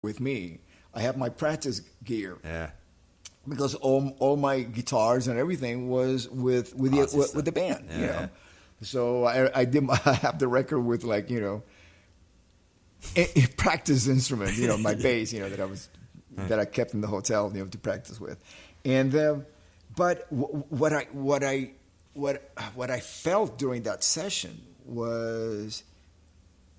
with me. I have my practice gear Yeah. because all my guitars and everything was with the band, Yeah. you know. So I have the record with like, you know, a practice instrument, you know, my bass, you know, that I kept in the hotel, you know, to practice with. And but what I felt during that session was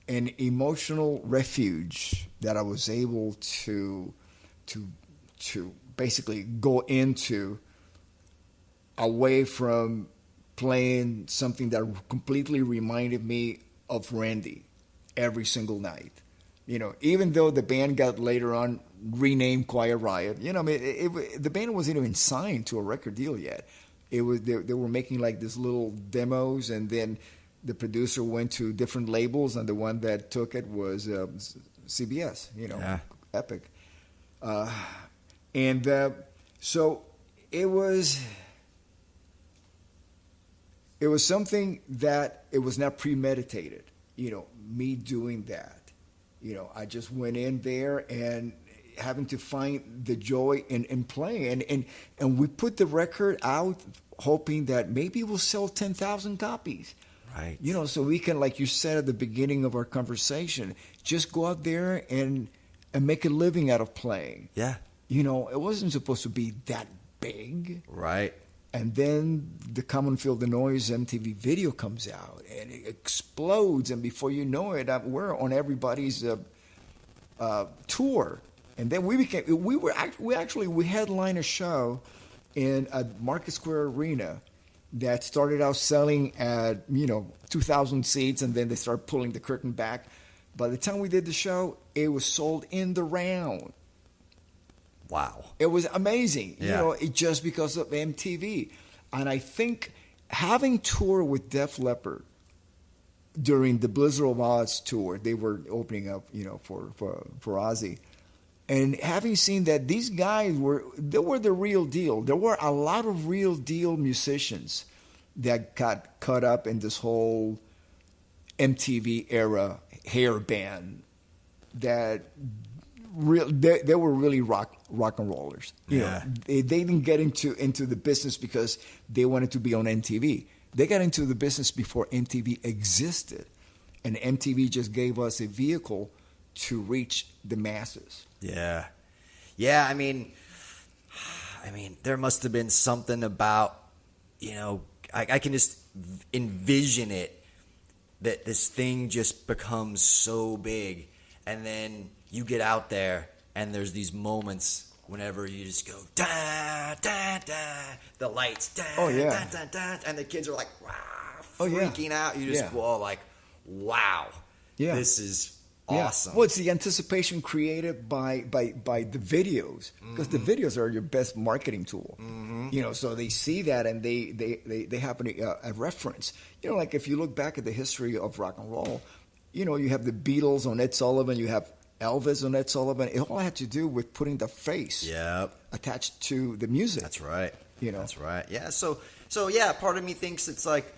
an emotional refuge that I was able to basically go into, away from playing something that completely reminded me of Randy every single night. You know, even though the band got later on renamed Quiet Riot, you know, I mean, the band wasn't even signed to a record deal yet. It was they were making like these little demos, and then the producer went to different labels, and the one that took it was CBS. You know, Yeah. Epic, and so it was something that it was not premeditated. You know, me doing that. You know, I just went in there and having to find the joy in playing. And we put the record out hoping that maybe we'll sell 10,000 copies. Right. You know, so we can, like you said at the beginning of our conversation, just go out there and make a living out of playing. Yeah. You know, it wasn't supposed to be that big. Right. And then the Come and Feel the Noise MTV video comes out, and it explodes. And before you know it, we're on everybody's tour. And then we headlined a show in a Market Square Arena that started out selling at 2,000 seats, and then they started pulling the curtain back. By the time we did the show, it was sold in the round. Wow. It was amazing, Yeah. just because of MTV. And I think having toured with Def Leppard during the Blizzard of Oz tour, they were opening up, for Ozzy, and having seen that these guys were the real deal. There were a lot of real deal musicians that got caught up in this whole MTV era hair band that. They were really rock and rollers. Yeah. They didn't get into the business because they wanted to be on MTV. They got into the business before MTV existed, and MTV just gave us a vehicle to reach the masses. Yeah. Yeah, I mean, there must have been something about, I can just envision it, that this thing just becomes so big, and then you get out there, and there's these moments whenever you just go, da, da, da, the lights, da, Oh, yeah. da, da, da, and the kids are like, wow, Oh, yeah. freaking out. You just Yeah. go like, wow, Yeah. this is Yeah. awesome. Well, it's the anticipation created by the videos, because the videos are your best marketing tool. So they see that, and they happen to a reference. Like if you look back at the history of rock and roll, you have the Beatles on Ed Sullivan, you have Elvis on Ed Sullivan. It all had to do with putting the face Yep. attached to the music. That's right. That's right. Yeah. So yeah, part of me thinks it's like,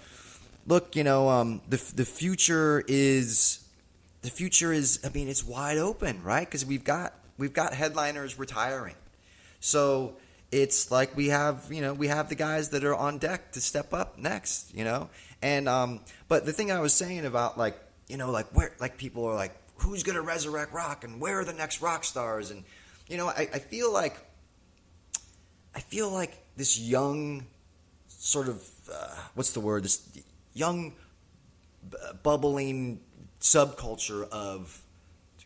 look, the future is. I mean, it's wide open, right? Because we've got headliners retiring, so it's like we have the guys that are on deck to step up next, And but the thing I was saying about where people are like, who's gonna resurrect rock, and where are the next rock stars, and I feel like this young sort of what's the word? This young bubbling subculture of,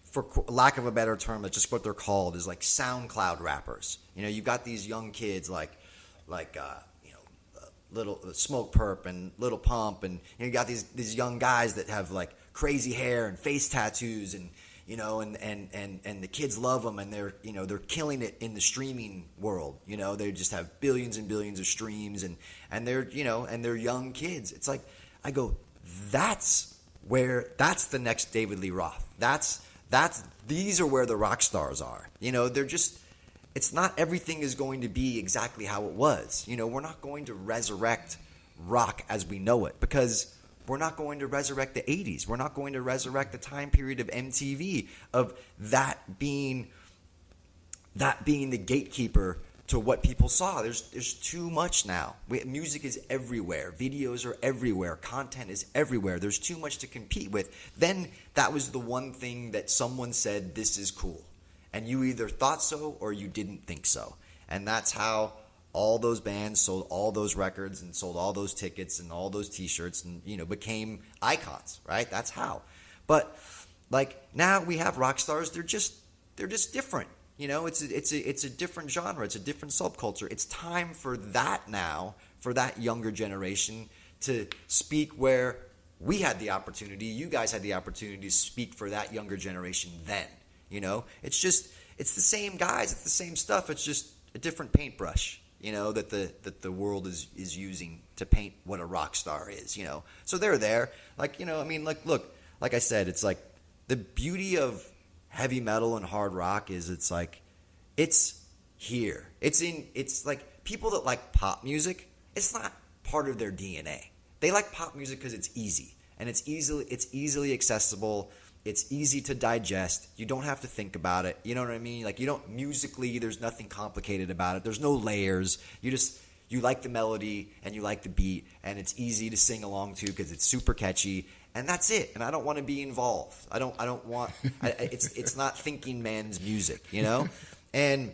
for lack of a better term, that's just what they're called, is like SoundCloud rappers. You've got these young kids like Little Smoke Perp and Little Pump, and you got these young guys that have like crazy hair and face tattoos, and and the kids love them, and they're killing it in the streaming world. They just have billions and billions of streams, and they're and they're young kids. It's like, I go, that's the next David Lee Roth. These are where the rock stars are. They're just, it's not everything is going to be exactly how it was. We're not going to resurrect rock as we know it, because We're not going to resurrect the 80s. We're not going to resurrect the time period of MTV, of that being the gatekeeper to what people saw. There's too much now. Music is everywhere. Videos are everywhere. Content is everywhere. There's too much to compete with. Then that was the one thing that someone said, this is cool. And you either thought so or you didn't think so. And that's how all those bands sold all those records and sold all those tickets and all those T-shirts and, became icons, right? That's how. But like now we have rock stars. They're just different. It's a different genre. It's a different subculture. It's time for that now, for that younger generation to speak where we had the opportunity. You guys had the opportunity to speak for that younger generation then. It's the same guys. It's the same stuff. It's just a different paintbrush. That the world is using to paint what a rock star is. So they're there. Look, like I said, it's like the beauty of heavy metal and hard rock is it's here. It's like people that like pop music, it's not part of their DNA. They like pop music because it's easy and it's easily accessible. It's easy to digest. You don't have to think about it. You know what I mean? Like musically, there's nothing complicated about it. There's no layers. You like the melody and you like the beat and it's easy to sing along to because it's super catchy. And that's it. And I don't want to be involved. I don't want. It's not thinking man's music, And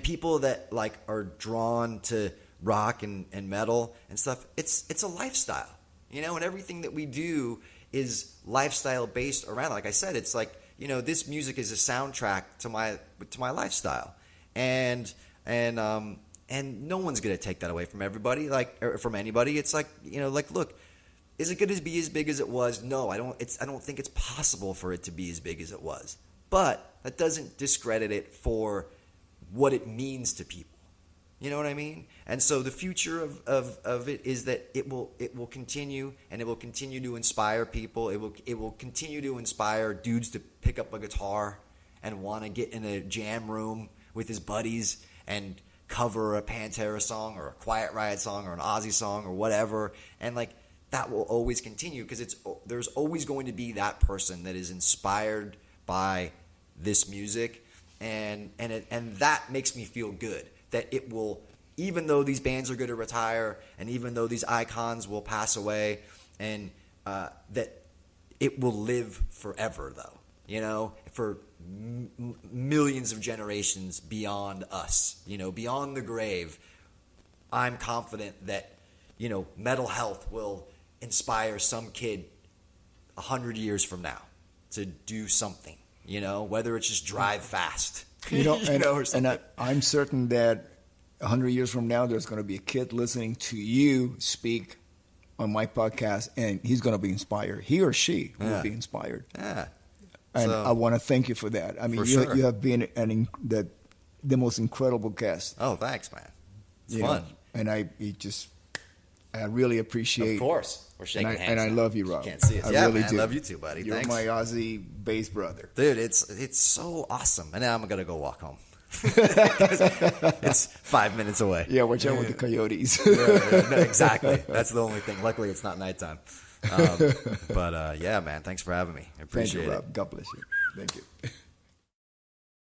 people that are drawn to rock and metal and stuff. It's a lifestyle, And everything that we do is lifestyle based around. Like I said, it's this music is a soundtrack to my lifestyle, and no one's gonna take that away from everybody, or from anybody. It's look. Is it going to be as big as it was? No, I don't think it's possible for it to be as big as it was. But that doesn't discredit it for what it means to people. You know what I mean? And so the future of it is that it will continue, and it will continue to inspire people. It will continue to inspire dudes to pick up a guitar and want to get in a jam room with his buddies and cover a Pantera song or a Quiet Riot song or an Ozzy song or whatever. And that will always continue because there's always going to be that person that is inspired by this music, and that makes me feel good that it will, even though these bands are going to retire and even though these icons will pass away, and that it will live forever though, for millions of generations beyond us, beyond the grave. I'm confident that Metal Health will inspire some kid 100 years from now to do something, whether it's just drive fast, or something. And I'm certain that 100 years from now, there's going to be a kid listening to you speak on my podcast, and he's going to be inspired. He or she will be inspired. Yeah. And I want to thank you for that. I mean, you have been the most incredible guest. Oh, thanks, man. It's fun. And I really appreciate. Of course. We're shaking hands. And I love you, Rob. You can't see us. I really do. I love you too, buddy. You're Thanks. my Ozzy bass brother. Dude, it's so awesome. And now I'm going to go walk home. It's 5 minutes away. Yeah, watch out with the coyotes. No, exactly. That's the only thing. Luckily, it's not nighttime. But yeah, man, thanks for having me. I appreciate it. Thank you, Rob. God bless you. Thank you.